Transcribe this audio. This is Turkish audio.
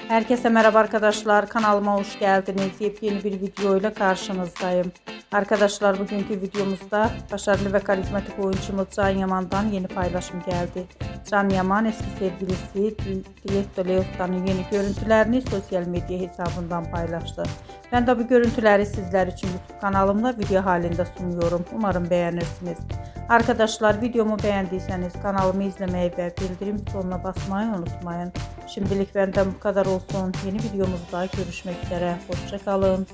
Herkese merhaba arkadaşlar. Kanalıma hoş geldiniz. Yepyeni bir video ile karşınızdayım. Arkadaşlar bugünkü videomuzda başarılı ve karizmatik oyuncumuz Can Yaman'dan yeni paylaşım geldi. Can Yaman eski sevgilisi Dilek Doleov'tanın yeni görüntülerini sosyal medya hesabından paylaştı. Ben de bu görüntüleri sizler için YouTube kanalımda video halinde sunuyorum. Umarım beğenirsiniz. Arkadaşlar videomu beğendiyseniz kanalımı izlemeyi ve bildirim butonuna basmayı unutmayın. Şimdilik benden bu kadar olsun. Yeni videomuzda görüşmek üzere. Hoşça kalın.